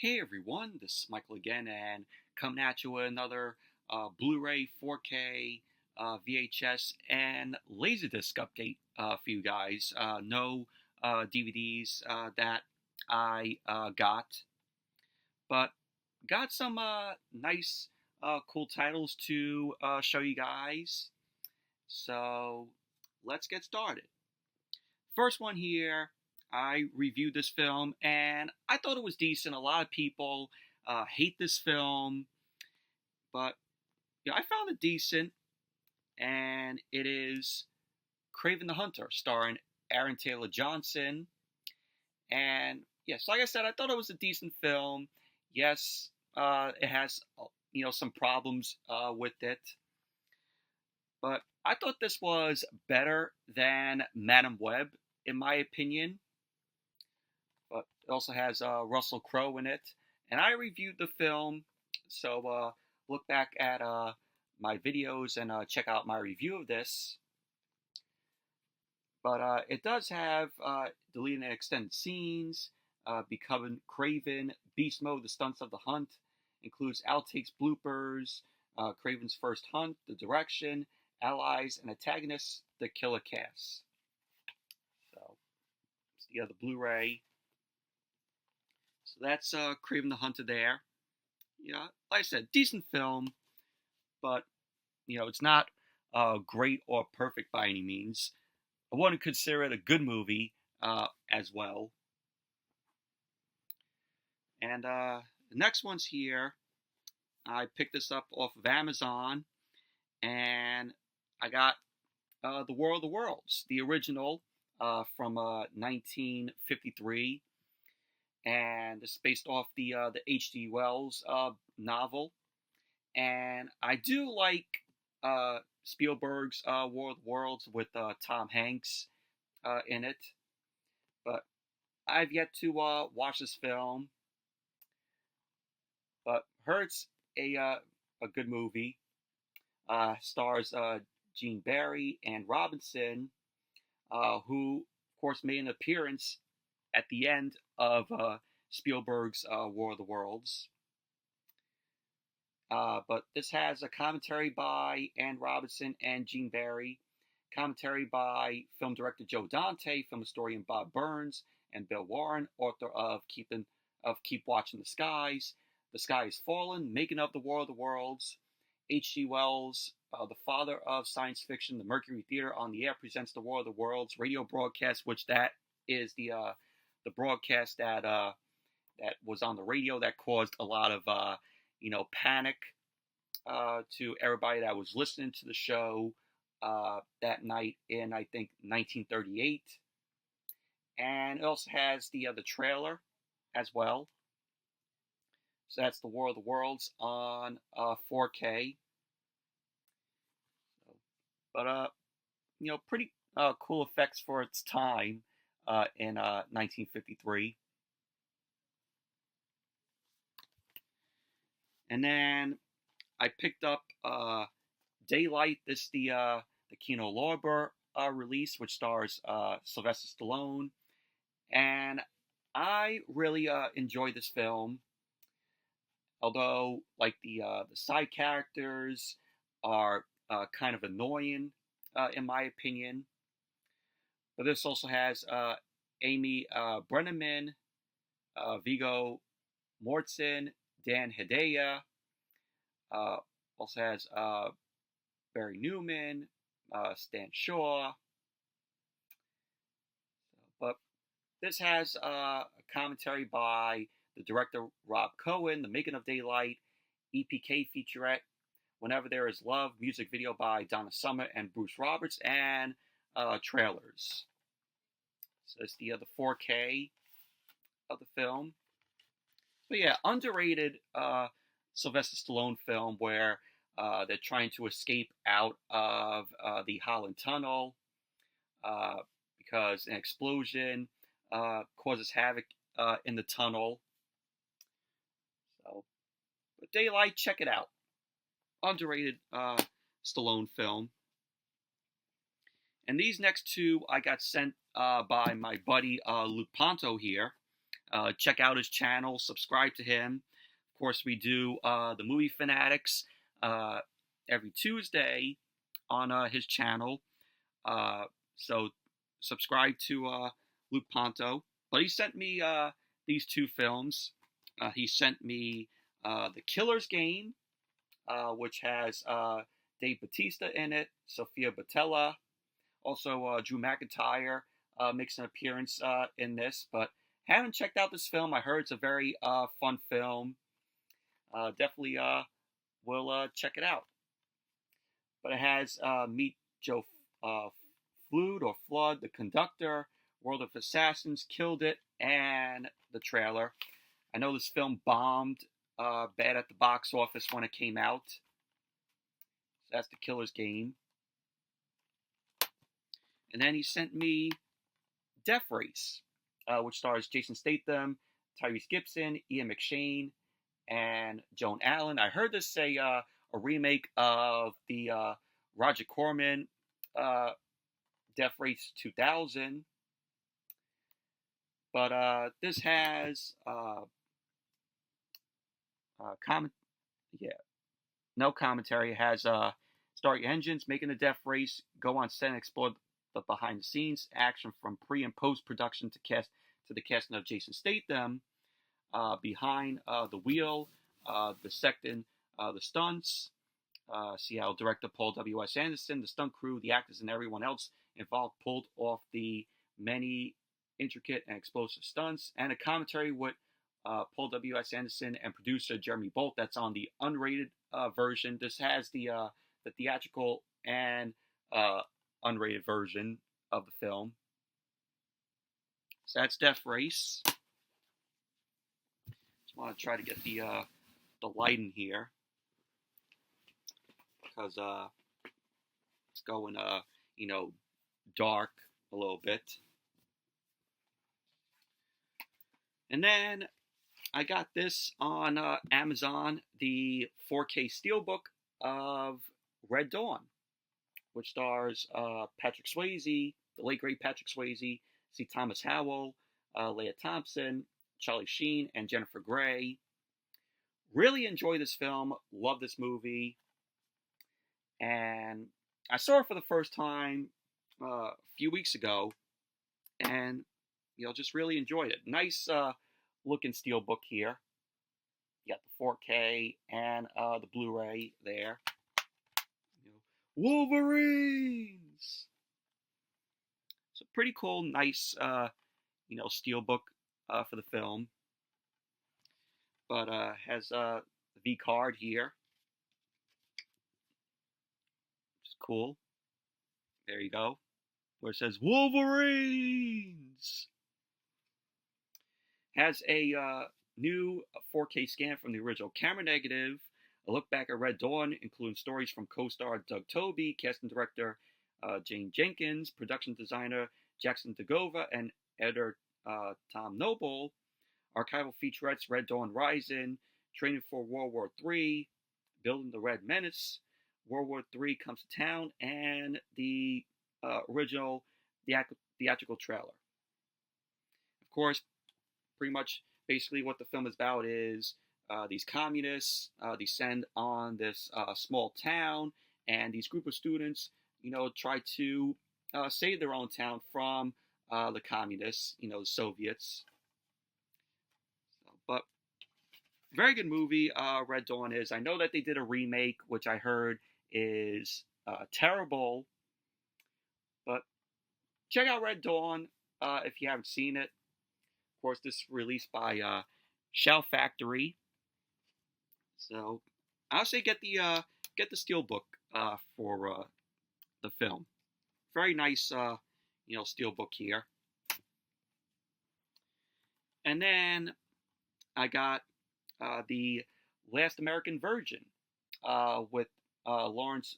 Hey everyone, this is Michael again, and coming at you with another Blu-ray, 4K, VHS, and Laserdisc update for you guys. No DVDs that I got, but got some nice, cool titles to show you guys. So let's get started. First one here, I reviewed this film and I thought it was decent. A lot of people hate this film, but I found it decent, and it is Kraven the Hunter, starring Aaron Taylor Johnson. And yes, like I said, I thought it was a decent film. Yes, it has some problems with it, but I thought this was better than Madam Web, in my opinion. But it also has Russell Crowe in it. And I reviewed the film, so look back at my videos and check out my review of this. But it does have deleted and extended scenes, Becoming Kraven, Beast Mode, the stunts of the hunt, includes outtakes, bloopers, Kraven's first hunt, the direction, allies, and antagonists, the killer cast. So, it's the other Blu-ray. So that's Kraven the Hunter there. Like I said, decent film, but it's not great or perfect by any means. I wouldn't consider it a good movie as well. And the next one's here. I picked this up off of Amazon, and I got The War of the Worlds, the original from 1953. And it's based off the H.G. Wells novel. And I do like Spielberg's War of the Worlds with Tom Hanks in it, but I've yet to watch this film. But Hurt's a good movie. Stars Gene Barry and Robinson, who of course made an appearance at the end of Spielberg's War of the Worlds. But this has a commentary by Anne Robinson and Gene Barry, commentary by film director Joe Dante, film historian Bob Burns, and Bill Warren, author of Keep Watching the Skies, The Sky Is Fallen, Making of the War of the Worlds. H.G. Wells, the father of science fiction, the Mercury Theater on the Air presents The War of the Worlds radio broadcast, which that is the broadcast that was on the radio that caused a lot of panic to everybody that was listening to the show that night in, I think, 1938. And it also has the trailer as well. So that's The War of the Worlds on 4K. But pretty cool effects for its time in 1953. And then I picked up Daylight. This is the Kino Lorber release, which stars Sylvester Stallone. And I really enjoyed this film. Although, like, the side characters are kind of annoying, in my opinion. But this also has Amy Brenneman, Viggo Mortensen, Dan Hedaya. Also has Barry Newman, Stan Shaw. But this has a commentary by the director Rob Cohen, The Making of Daylight, EPK featurette, Whenever There Is Love, music video by Donna Summer and Bruce Roberts, and trailers. So it's the 4K of the film. But yeah, underrated Sylvester Stallone film where they're trying to escape out of the Holland Tunnel because an explosion causes havoc in the tunnel. So, but Daylight, check it out. Underrated Stallone film. And these next two I got sent by my buddy Luke Ponto here. check out his channel, subscribe to him. Of course, we do the Movie Fanatics every Tuesday on his channel. So subscribe to Luke Ponto. But he sent me these two films. He sent me The Killer's Game, which has Dave Bautista in it, Sofia Boutella, also Drew McIntyre makes an appearance in this. But haven't checked out this film. I heard it's a very fun film. Definitely will check it out. But it has Meet Joe Flood, The Conductor, World of Assassins, Killed It, and the trailer. I know this film bombed bad at the box office when it came out. So that's The Killer's Game. And then he sent me Death Race, which stars Jason Statham, Tyrese Gibson, Ian McShane, and Joan Allen. I heard this say a remake of the Roger Corman Death Race 2000. But this has no commentary. It has start your engines, making the Death Race, go on set and explore the behind the scenes action from pre and post production to the casting of Jason Statham behind the wheel, dissecting the stunts. See how director Paul W.S. Anderson, the stunt crew, the actors, and everyone else involved pulled off the many intricate and explosive stunts, and a commentary with Paul W.S. Anderson and producer Jeremy Bolt. That's on the unrated version. This has the theatrical and unrated version of the film. So that's Death Race. Just want to try to get the light in here because it's going dark a little bit. And then I got this on Amazon, the 4K Steelbook of Red Dawn, which stars Patrick Swayze, the late great Patrick Swayze, C. Thomas Howell, Leah Thompson, Charlie Sheen, and Jennifer Grey. Really enjoy this film. Love this movie. And I saw it for the first time a few weeks ago, and just really enjoyed it. Nice looking steelbook here. You got the 4K and the Blu-ray there. Wolverines. So pretty cool, nice steelbook for the film. But has the V card here. Which is cool. There you go. Where it says Wolverines. Has a new 4K scan from the original camera negative. A look back at Red Dawn, including stories from co-star Doug Toby, casting director Jane Jenkins, production designer Jackson Degova, and editor Tom Noble. Archival featurettes Red Dawn Rising, Training for World War III, Building the Red Menace, World War III Comes to Town, and the original theatrical trailer. Of course, pretty much basically what the film is about is these communists descend on this small town, and these group of students, try to save their own town from the communists, the Soviets. But very good movie, Red Dawn is. I know that they did a remake, which I heard is terrible. But check out Red Dawn if you haven't seen it. Of course, this is released by Shell Factory. So I'll say get the steelbook for the film. Very nice, steelbook here. And then I got the Last American Virgin with Lawrence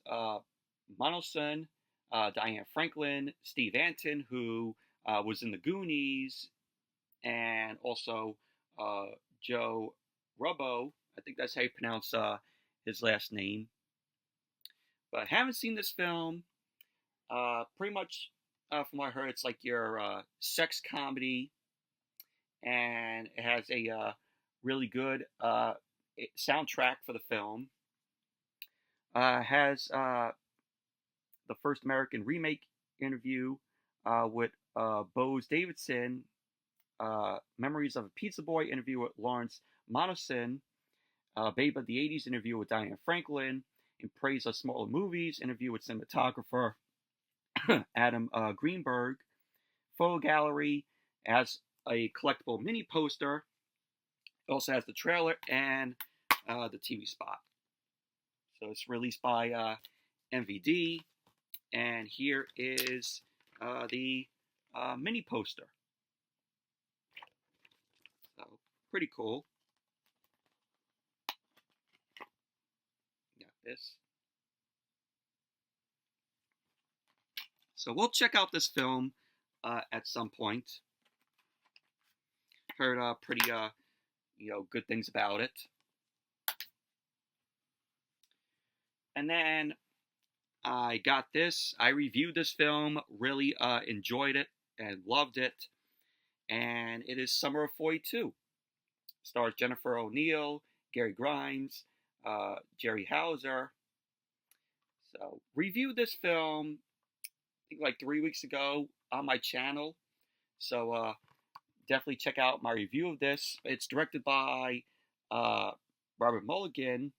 Monoson, Diane Franklin, Steve Anton, who was in The Goonies, and also Joe Rubbo. I think that's how you pronounce his last name. But I haven't seen this film. Pretty much, from what I heard, it's like your sex comedy. and it has a really good soundtrack for the film. Has the first American remake interview with Bose Davidson, Memories of a Pizza Boy interview with Lawrence Monoson, Babe of the 80s interview with Diane Franklin, In Praise of Smaller Movies interview with cinematographer Adam Greenberg, photo gallery as a collectible mini poster. It also has the trailer and the TV spot. So it's released by MVD, and here is the mini poster. So pretty cool. Got this. So we'll check out this film at some point. Heard pretty good things about it. And then I got this. I reviewed this film, really enjoyed it and loved it. And it is Summer of 42. Stars Jennifer O'Neill, Gary Grimes, Jerry Hauser. So reviewed this film, I think like 3 weeks ago on my channel. So definitely check out my review of this. It's directed by Robert Mulligan,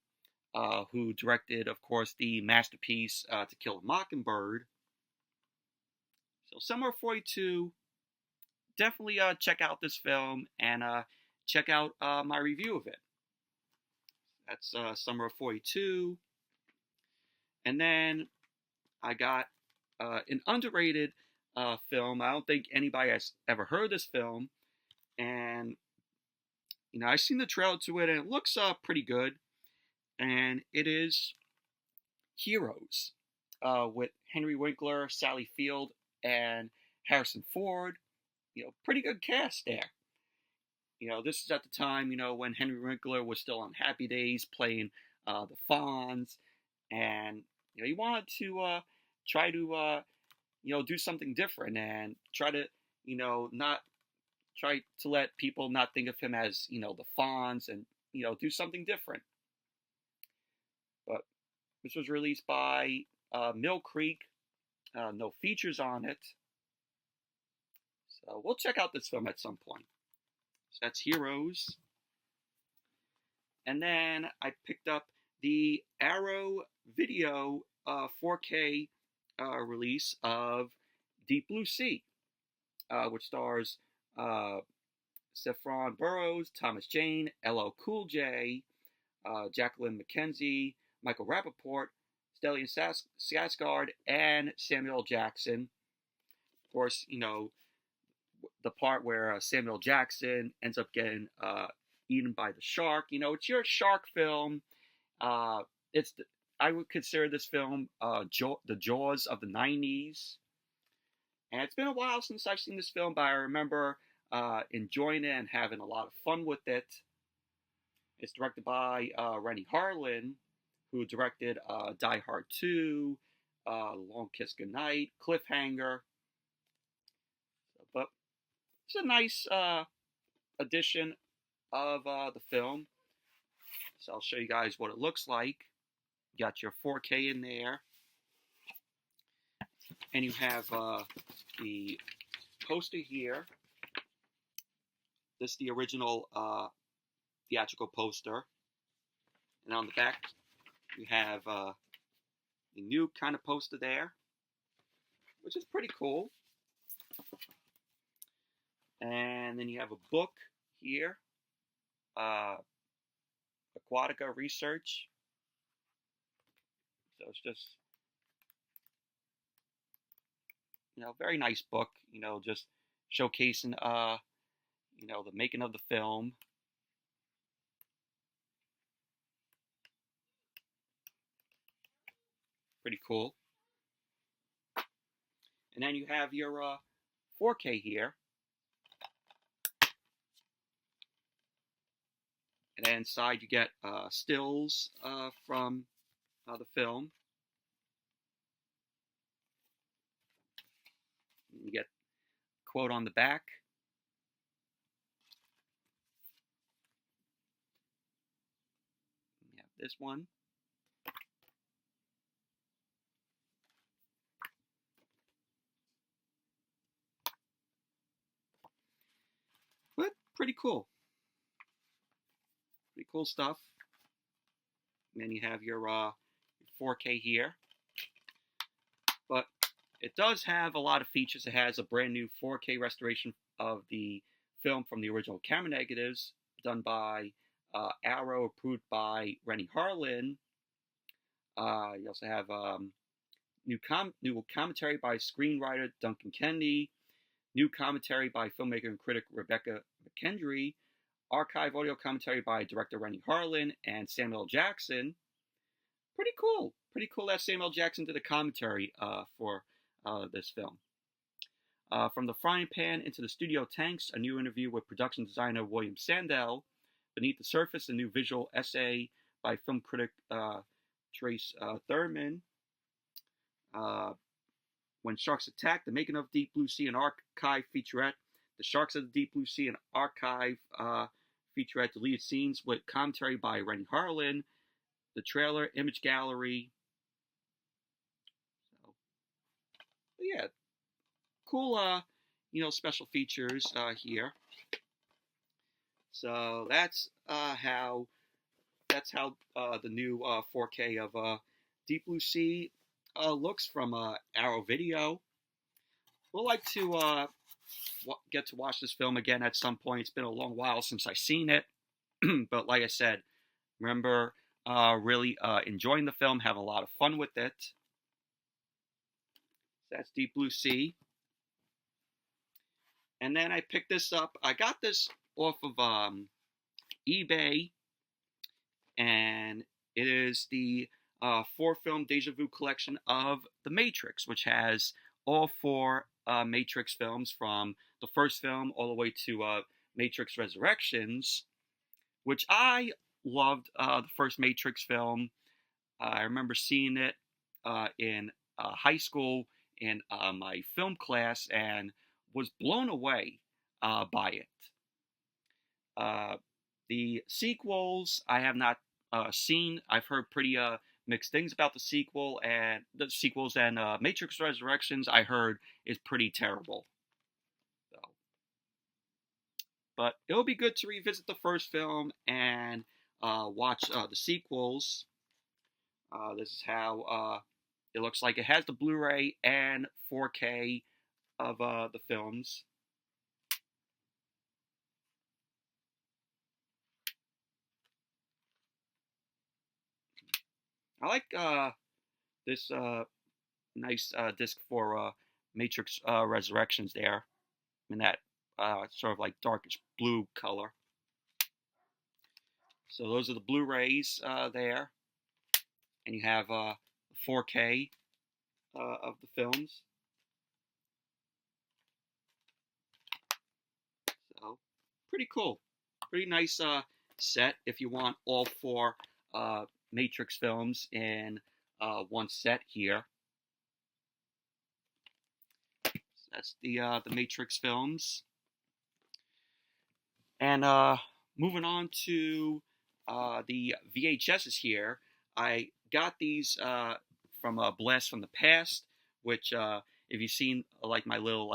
who directed, of course, the masterpiece To Kill a Mockingbird. So Summer of 42, definitely check out this film and check out my review of it. That's Summer of 42. And then I got an underrated film. I don't think anybody has ever heard this film. And, I've seen the trailer to it, and it looks pretty good. And it is Heroes with Henry Winkler, Sally Field, and Harrison Ford. Pretty good cast there. This is at the time, when Henry Winkler was still on Happy Days playing the Fonz. And, he wanted to try to, do something different and try to, not try to let people not think of him as, the Fonz and, do something different. But this was released by Mill Creek. No features on it. So we'll check out this film at some point. So that's Heroes. And then I picked up the Arrow Video 4K release of Deep Blue Sea, which stars Saffron Burrows, Thomas Jane, LL Cool J, Jacqueline McKenzie, Michael Rappaport, Stellan Skarsgård, and Samuel Jackson. Of course, the part where Samuel Jackson ends up getting eaten by the shark. It's your shark film. I would consider this film the Jaws of the 90s. And it's been a while since I've seen this film, but I remember enjoying it and having a lot of fun with it. It's directed by Rennie Harlin, who directed Die Hard 2, Long Kiss Goodnight, Cliffhanger. But it's a nice edition of the film. So I'll show you guys what it looks like. You got your 4K in there. And you have the poster here. This is the original theatrical poster. And on the back, you have the new kind of poster there, which is pretty cool. And then you have a book here, Aquatica Research. So it's just, very nice book, just showcasing, the making of the film. Pretty cool. And then you have your 4K here. And then inside you get stills from the film. You get a quote on the back. this one. But pretty cool. Pretty cool stuff. And then you have your 4K here. But it does have a lot of features. It has a brand new 4K restoration of the film from the original camera negatives done by Arrow, approved by Rennie Harlin. You also have new commentary by screenwriter Duncan Kennedy, new commentary by filmmaker and critic Rebecca McKendry, archive audio commentary by director Rennie Harlin and Samuel Jackson. Pretty cool. Pretty cool that Samuel Jackson did a commentary for this film. From the frying pan into the studio tanks, a new interview with production designer William Sandell. Beneath the surface, a new visual essay by film critic Trace Thurman. When Sharks Attack, the making of Deep Blue Sea, an archive featurette. The Sharks of the Deep Blue Sea, an archive featurette, deleted scenes with commentary by Rennie Harlin. The trailer, image gallery. So, yeah, cool, special features here. So that's how the new 4K of Deep Blue Sea looks from Arrow Video. We'll like to get to watch this film again at some point. It's been a long while since I've seen it, but like I said, remember really enjoying the film, having a lot of fun with it. That's Deep Blue Sea. And then I picked this up. I got this off of eBay, and it is the 4-film Deja Vu collection of The Matrix, which has all 4 Matrix films from the first film all the way to Matrix Resurrections, which I loved the first Matrix film. I remember seeing it in high school in my film class and was blown away by it. The sequels I have not seen. I've heard pretty mixed things about the sequels, and Matrix Resurrections I heard is pretty terrible. So, but it'll be good to revisit the first film and watch the sequels. This is how it looks like. It has the Blu-ray and 4K of the films. I like this nice disc for Matrix Resurrections there, in that sort of like darkish blue color. So those are the Blu-rays there, and you have 4K of the films. So pretty cool, pretty nice set if you want all 4 Matrix films in one set here. So that's the Matrix films, and moving on to the VHSs here. I got these from a Blast from the Past, which if you've seen like my little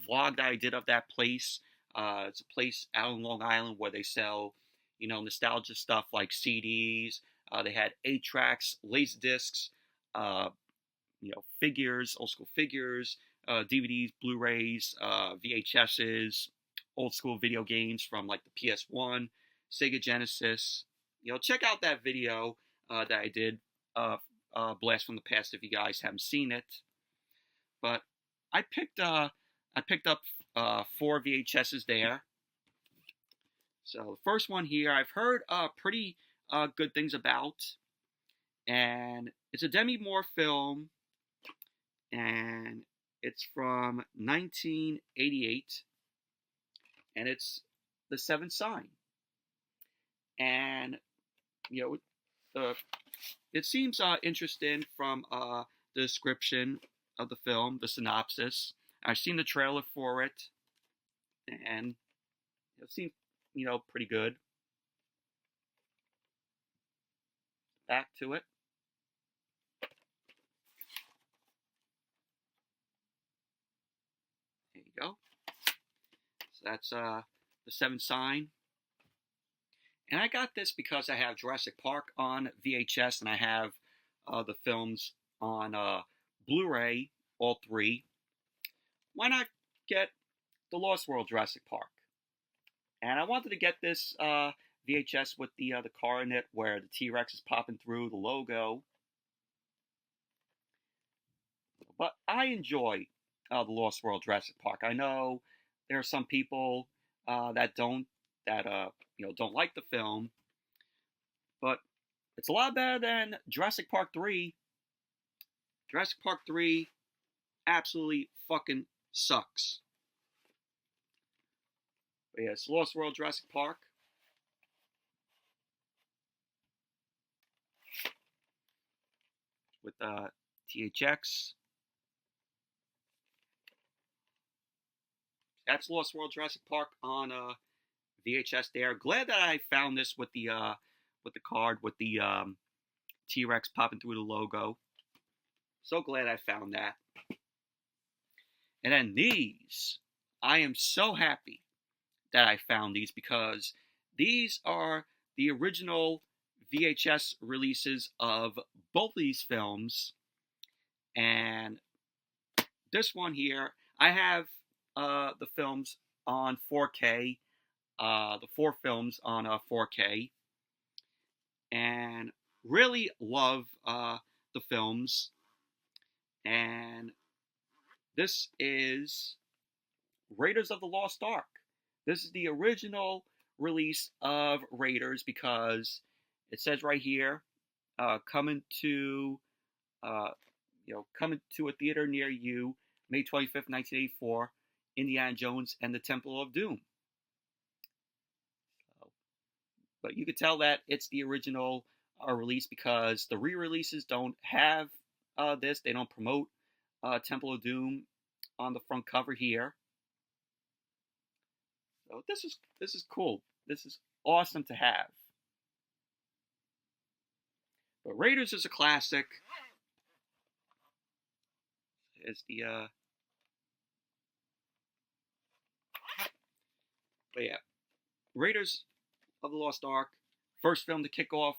vlog that I did of that place, it's a place out on Long Island where they sell nostalgia stuff like CDs. They had 8-tracks, Laserdiscs, figures, old school figures, DVDs, Blu-rays, VHSs, old school video games from like the PS1, Sega Genesis. Check out that video that I did, Blast from the Past, if you guys haven't seen it. But I picked up 4 VHSs there. So the first one here, I've heard pretty good things about, and it's a Demi Moore film, and it's from 1988, and it's The Seventh Sign. And it seems interesting from the description of the film, the synopsis. I've seen the trailer for it, and it seems pretty good. back to it. There you go. So that's the seventh sign. And I got this because I have Jurassic Park on VHS and I have the films on Blu-ray, all three. Why not get the Lost World Jurassic Park? And I wanted to get this VHS with the car in it where the T-Rex is popping through the logo. But I enjoy the Lost World Jurassic Park. I know there are some people that don't like the film, but it's a lot better than Jurassic Park 3. Jurassic Park 3 absolutely fucking sucks. But yeah, it's Lost World Jurassic Park. With THX. That's Lost World Jurassic Park on VHS there. Glad that I found this with the card with the T-Rex popping through the logo. So glad I found that. And then these, I am so happy that I found these because these are the original VHS releases of both of these films. And this one here, I have the films on 4K, the 4 films on 4K, and really love the films. And this is Raiders of the Lost Ark. This is the original release of Raiders because it says right here, coming to a theater near you, May 25th, 1984, Indiana Jones and the Temple of Doom. But you could tell that it's the original release because the re-releases don't have this. They don't promote Temple of Doom on the front cover here. So this is cool. This is awesome to have. But Raiders is a classic. It's the but yeah, Raiders of the Lost Ark, first film to kick off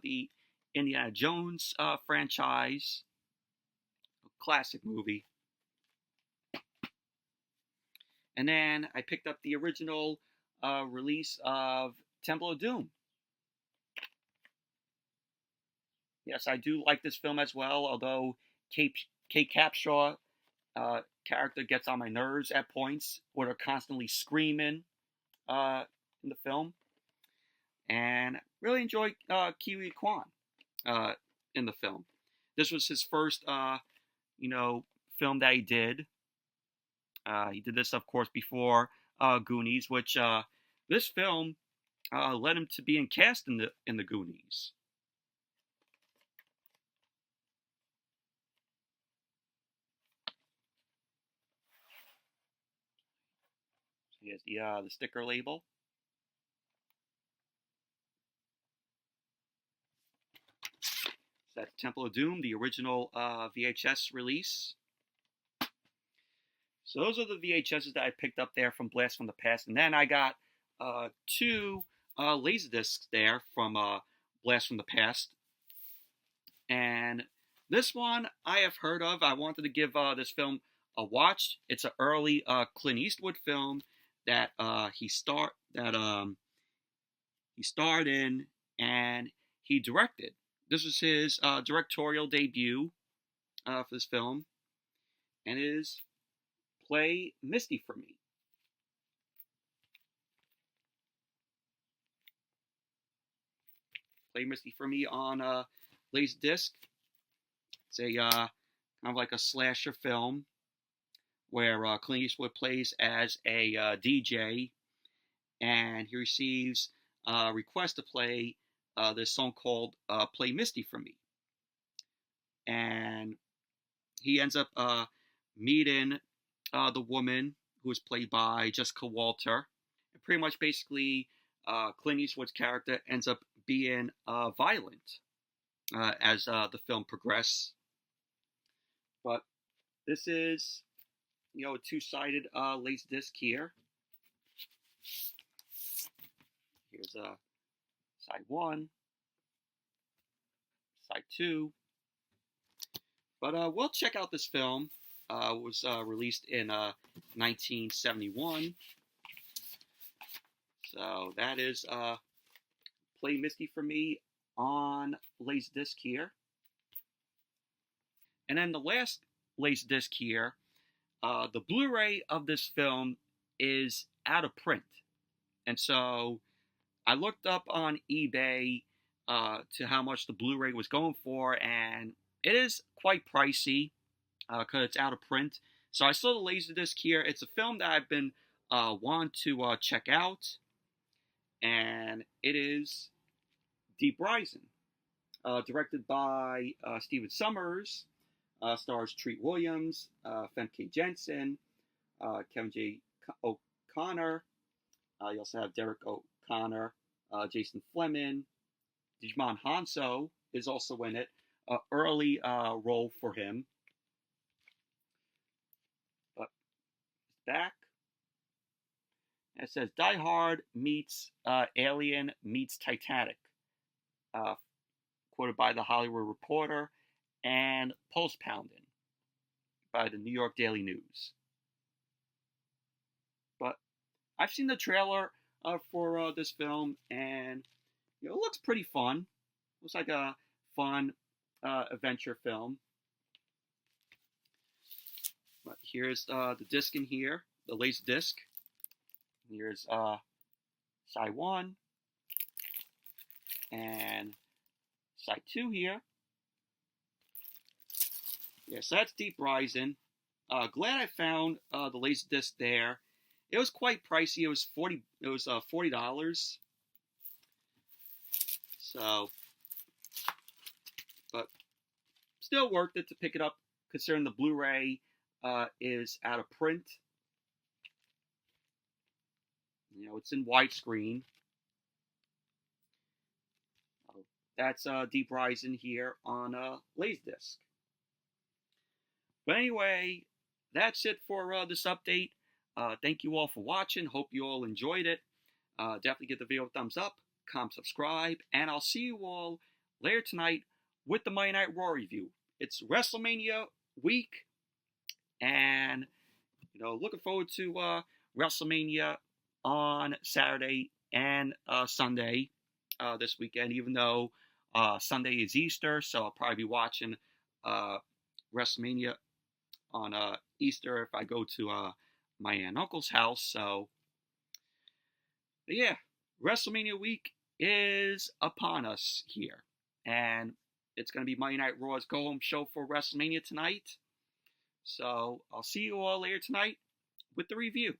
the Indiana Jones franchise. A classic movie. And then I picked up the original release of Temple of Doom. Yes, I do like this film as well, although Kate Capshaw character gets on my nerves at points, where they're constantly screaming in the film. And really enjoyed Kiwi Kwan in the film. This was his first, film that he did. He did this, of course, before Goonies, which this film led him to being cast in the Goonies. So here's the sticker label. So that's Temple of Doom, the original VHS release. So those are the VHSs that I picked up there from Blast from the Past. And then I got 2 Laserdiscs there from Blast from the Past. And this one I have heard of. I wanted to give this film a watch. It's an early Clint Eastwood film that he starred in and he directed. This was his directorial debut for this film, and it is Play Misty for Me. Play Misty for Me on Laserdisc. It's a kind of like a slasher film where Clint Eastwood plays as a DJ, and he receives a request to play this song called Play Misty for Me. And he ends up meeting the woman who is played by Jessica Walter. And pretty much basically Clint Eastwood's character ends up being violent. as the film progresses. But this is, a two-sided Laserdisc here. Here's side one, side two. But we'll check out this film. It was released in 1971. So that is Play Misty for me on Laserdisc here. And then the last Laserdisc here, the Blu-ray of this film is out of print. And so I looked up on eBay to how much the Blu-ray was going for, and it is quite pricey because it's out of print. So I saw the Laserdisc here. It's a film that I've been wanting to check out, and it is Deep Rising, directed by Steven Sommers, stars Treat Williams, Femke Jensen, Kevin J. O'Connor. You also have Derek O'Connor, Jason Fleming, Digimon Hanso is also in it. Early role for him. But back. It says Die Hard meets Alien meets Titanic. Quoted by the Hollywood Reporter and Pulse Pounding by the New York Daily News. But I've seen the trailer for this film, and it looks pretty fun. Looks like a fun adventure film. But here's the disc in here, the Laserdisc. Here's side one and side two here. Yeah, so that's Deep Rising. Glad I found the Laserdisc there. It was quite pricey. It was $40. So, but still worth it to pick it up, considering the Blu-ray is out of print. It's in widescreen. That's Deep Rising here on Laserdisc. But anyway, that's it for this update. Thank you all for watching. Hope you all enjoyed it. Definitely give the video a thumbs up, comment, subscribe, and I'll see you all later tonight with the Monday Night Raw review. It's WrestleMania week, and looking forward to WrestleMania on Saturday and Sunday this weekend, even though Sunday is Easter, so I'll probably be watching WrestleMania on Easter if I go to my aunt and uncle's house. So, but yeah, WrestleMania week is upon us here, and it's going to be Monday Night Raw's go-home show for WrestleMania tonight. So I'll see you all later tonight with the review.